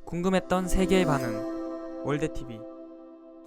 궁금했던 세계의 반응. 월드TV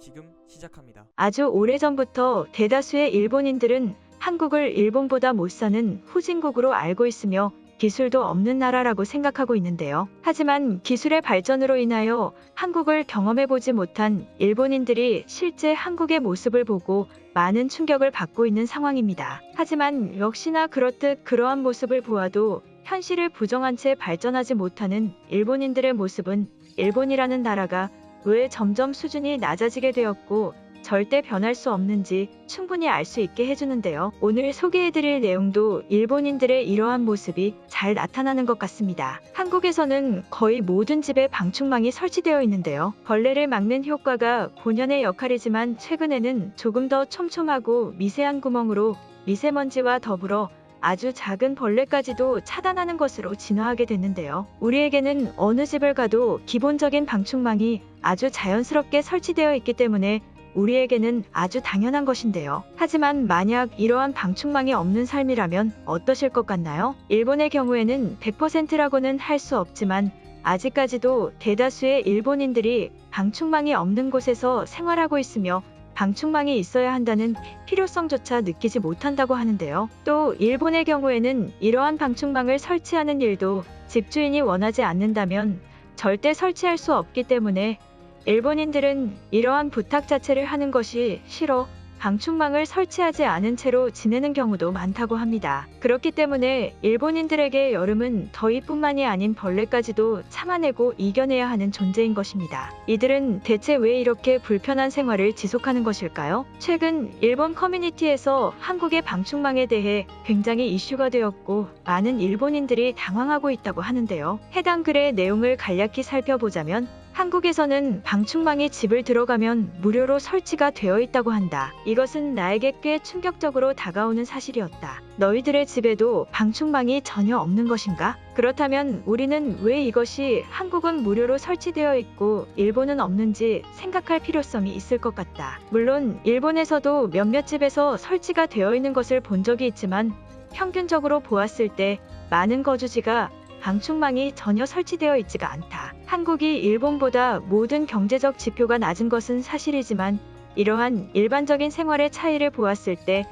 지금 시작합니다. 아주 오래전부터 대다수의 일본인들은 한국을 일본보다 못 사는 후진국으로 알고 있으며 기술도 없는 나라라고 생각하고 있는데요. 하지만 기술의 발전으로 인하여 한국을 경험해보지 못한 일본인들이 실제 한국의 모습을 보고 많은 충격을 받고 있는 상황입니다. 하지만 역시나 그렇듯 그러한 모습을 보아도 현실을 부정한 채 발전하지 못하는 일본인들의 모습은 일본이라는 나라가 왜 점점 수준이 낮아지게 되었고 절대 변할 수 없는지 충분히 알 수 있게 해주는데요. 오늘 소개해드릴 내용도 일본인들의 이러한 모습이 잘 나타나는 것 같습니다. 한국에서는 거의 모든 집에 방충망이 설치되어 있는데요. 벌레를 막는 효과가 본연의 역할이지만 최근에는 조금 더 촘촘하고 미세한 구멍으로 미세먼지와 더불어 아주 작은 벌레까지도 차단하는 것으로 진화하게 됐는데요. 우리에게는 어느 집을 가도 기본적인 방충망이 아주 자연스럽게 설치되어 있기 때문에 우리에게는 아주 당연한 것인데요. 하지만 만약 이러한 방충망이 없는 삶이라면 어떠실 것 같나요? 일본의 경우에는 100%라고는 할 수 없지만 아직까지도 대다수의 일본인들이 방충망이 없는 곳에서 생활하고 있으며 방충망이 있어야 한다는 필요성조차 느끼지 못한다고 하는데요. 또 일본의 경우에는 이러한 방충망을 설치하는 일도 집주인이 원하지 않는다면 절대 설치할 수 없기 때문에 일본인들은 이러한 부탁 자체를 하는 것이 싫어 방충망을 설치하지 않은 채로 지내는 경우도 많다고 합니다. 그렇기 때문에 일본인들에게 여름은 더위뿐만이 아닌 벌레까지도 참아내고 이겨내야 하는 존재인 것입니다. 이들은 대체 왜 이렇게 불편한 생활을 지속하는 것일까요? 최근 일본 커뮤니티에서 한국의 방충망에 대해 굉장히 이슈가 되었고 많은 일본인들이 당황하고 있다고 하는데요. 해당 글의 내용을 간략히 살펴보자면 한국에서는 방충망이 집을 들어가면 무료로 설치가 되어 있다고 한다. 이것은 나에게 꽤 충격적으로 다가오는 사실이었다. 너희들의 집에도 방충망이 전혀 없는 것인가? 그렇다면 우리는 왜 이것이 한국은 무료로 설치되어 있고 일본은 없는지 생각할 필요성이 있을 것 같다. 물론 일본에서도 몇몇 집에서 설치가 되어 있는 것을 본 적이 있지만 평균적으로 보았을 때 많은 거주지가 방충망이 전혀 설치되어 있지가 않다. 한국이 일본보다 모든 경제적 지표가 낮은 것은 사실이지만 이러한 일반적인 생활의 차이를 보았을 때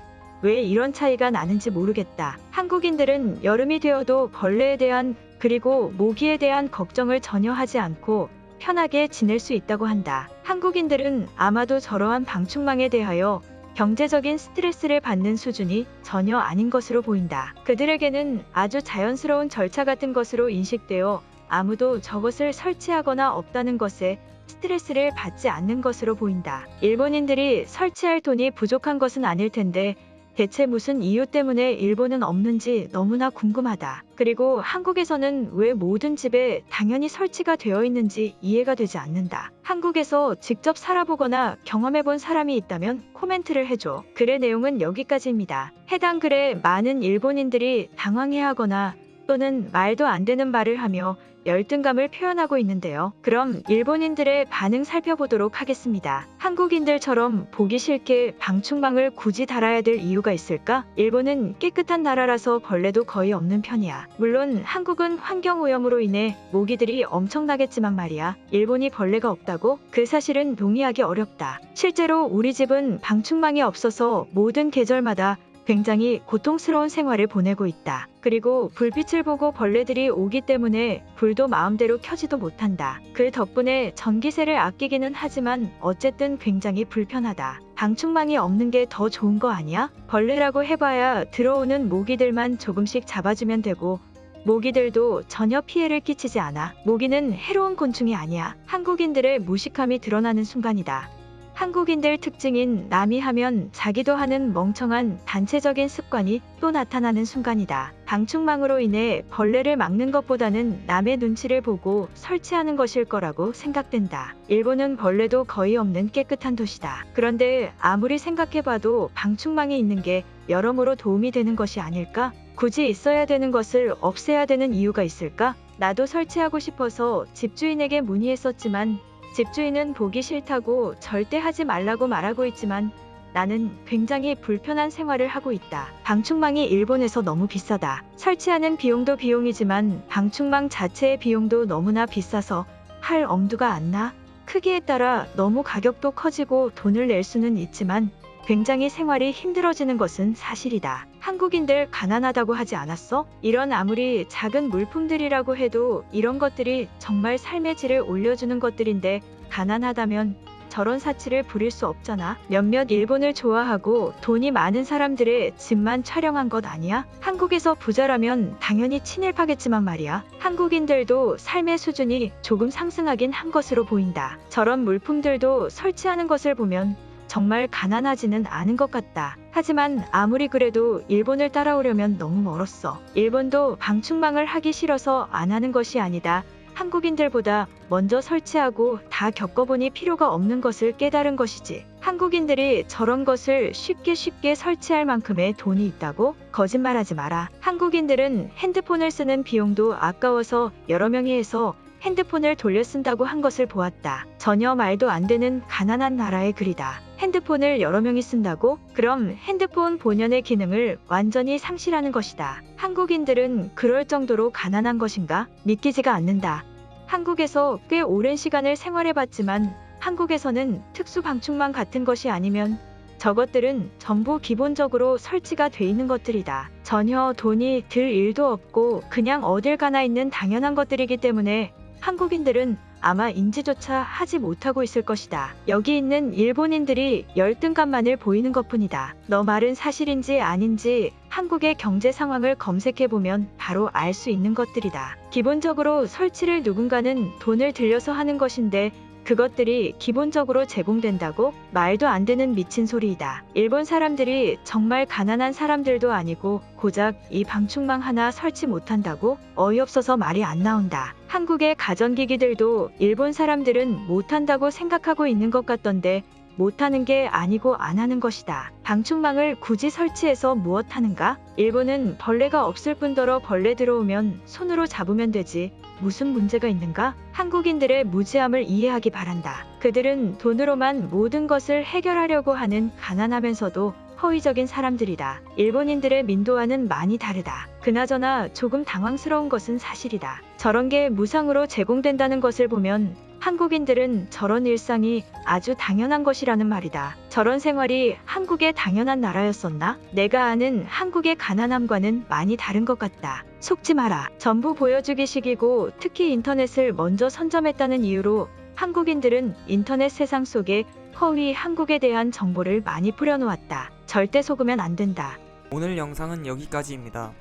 왜 이런 차이가 나는지 모르겠다. 한국인들은 여름이 되어도 벌레에 대한 그리고 모기에 대한 걱정을 전혀 하지 않고 편하게 지낼 수 있다고 한다. 한국인들은 아마도 저러한 방충망에 대하여 경제적인 스트레스를 받는 수준이 전혀 아닌 것으로 보인다. 그들에게는 아주 자연스러운 절차 같은 것으로 인식되어 아무도 저것을 설치하거나 없다는 것에 스트레스를 받지 않는 것으로 보인다. 일본인들이 설치할 돈이 부족한 것은 아닐 텐데 대체 무슨 이유 때문에 일본은 없는지 너무나 궁금하다. 그리고 한국에서는 왜 모든 집에 당연히 설치가 되어 있는지 이해가 되지 않는다. 한국에서 직접 살아보거나 경험해본 사람이 있다면 코멘트를 해줘. 글의 내용은 여기까지입니다. 해당 글에 많은 일본인들이 당황해하거나 또는 말도 안 되는 말을 하며 열등감을 표현하고 있는데요. 그럼 일본인들의 반응 살펴보도록 하겠습니다. 한국인들처럼 보기 싫게 방충망을 굳이 달아야 될 이유가 있을까? 일본은 깨끗한 나라라서 벌레도 거의 없는 편이야. 물론 한국은 환경오염으로 인해 모기들이 엄청나겠지만 말이야. 일본이 벌레가 없다고? 그 사실은 동의하기 어렵다. 실제로 우리 집은 방충망이 없어서 모든 계절마다 굉장히 고통스러운 생활을 보내고 있다. 그리고 불빛을 보고 벌레들이 오기 때문에 불도 마음대로 켜지도 못한다. 그 덕분에 전기세를 아끼기는 하지만 어쨌든 굉장히 불편하다. 방충망이 없는 게 더 좋은 거 아니야? 벌레라고 해봐야 들어오는 모기들만 조금씩 잡아주면 되고 모기들도 전혀 피해를 끼치지 않아. 모기는 해로운 곤충이 아니야. 한국인들의 무식함이 드러나는 순간이다. 한국인들 특징인 남이 하면 자기도 하는 멍청한 단체적인 습관이 또 나타나는 순간이다. 방충망으로 인해 벌레를 막는 것보다는 남의 눈치를 보고 설치하는 것일 거라고 생각된다. 일본은 벌레도 거의 없는 깨끗한 도시다. 그런데 아무리 생각해봐도 방충망이 있는 게 여러모로 도움이 되는 것이 아닐까? 굳이 있어야 되는 것을 없애야 되는 이유가 있을까? 나도 설치하고 싶어서 집주인에게 문의했었지만 집주인은 보기 싫다고 절대 하지 말라고 말하고 있지만 나는 굉장히 불편한 생활을 하고 있다. 방충망이 일본에서 너무 비싸다. 설치하는 비용도 비용이지만 방충망 자체의 비용도 너무나 비싸서 할 엄두가 안 나. 크기에 따라 너무 가격도 커지고 돈을 낼 수는 있지만 굉장히 생활이 힘들어지는 것은 사실이다. 한국인들 가난하다고 하지 않았어? 이런 아무리 작은 물품들이라고 해도 이런 것들이 정말 삶의 질을 올려주는 것들인데 가난하다면 저런 사치를 부릴 수 없잖아. 몇몇 일본을 좋아하고 돈이 많은 사람들의 집만 촬영한 것 아니야? 한국에서 부자라면 당연히 친일파겠지만 말이야. 한국인들도 삶의 수준이 조금 상승하긴 한 것으로 보인다. 저런 물품들도 설치하는 것을 보면 정말 가난하지는 않은 것 같다. 하지만 아무리 그래도 일본을 따라오려면 너무 멀었어. 일본도 방충망을 하기 싫어서 안 하는 것이 아니다. 한국인들보다 먼저 설치하고 다 겪어보니 필요가 없는 것을 깨달은 것이지. 한국인들이 저런 것을 쉽게 설치할 만큼의 돈이 있다고? 거짓말하지 마라. 한국인들은 핸드폰을 쓰는 비용도 아까워서 여러 명이 해서 핸드폰을 돌려 쓴다고 한 것을 보았다. 전혀 말도 안 되는 가난한 나라의 글이다. 핸드폰을 여러 명이 쓴다고? 그럼 핸드폰 본연의 기능을 완전히 상실하는 것이다. 한국인들은 그럴 정도로 가난한 것인가? 믿기지가 않는다. 한국에서 꽤 오랜 시간을 생활해봤지만 한국에서는 특수 방충망 같은 것이 아니면 저것들은 전부 기본적으로 설치가 돼 있는 것들이다. 전혀 돈이 들 일도 없고 그냥 어딜 가나 있는 당연한 것들이기 때문에 한국인들은 아마 인지조차 하지 못하고 있을 것이다. 여기 있는 일본인들이 열등감만을 보이는 것뿐이다. 너 말은 사실인지 아닌지 한국의 경제 상황을 검색해보면 바로 알 수 있는 것들이다. 기본적으로 설치를 누군가는 돈을 들여서 하는 것인데 그것들이 기본적으로 제공된다고? 말도 안 되는 미친 소리이다. 일본 사람들이 정말 가난한 사람들도 아니고 고작 이 방충망 하나 설치 못한다고? 어이없어서 말이 안 나온다. 한국의 가전기기들도 일본 사람들은 못한다고 생각하고 있는 것 같던데 못하는 게 아니고 안 하는 것이다. 방충망을 굳이 설치해서 무엇 하는가? 일본은 벌레가 없을 뿐더러 벌레 들어오면 손으로 잡으면 되지. 무슨 문제가 있는가? 한국인들의 무지함을 이해하기 바란다. 그들은 돈으로만 모든 것을 해결하려고 하는 가난하면서도 허위적인 사람들이다. 일본인들의 민도와는 많이 다르다. 그나저나 조금 당황스러운 것은 사실이다. 저런 게 무상으로 제공된다는 것을 보면 한국인들은 저런 일상이 아주 당연한 것이라는 말이다. 저런 생활이 한국의 당연한 나라였었나? 내가 아는 한국의 가난함과는 많이 다른 것 같다. 속지 마라. 전부 보여주기식이고 특히 인터넷을 먼저 선점했다는 이유로 한국인들은 인터넷 세상 속에 허위 한국에 대한 정보를 많이 뿌려놓았다. 절대 속으면 안 된다. 오늘 영상은 여기까지입니다.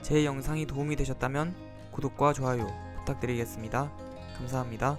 제 영상이 도움이 되셨다면 구독과 좋아요 부탁드리겠습니다. 감사합니다.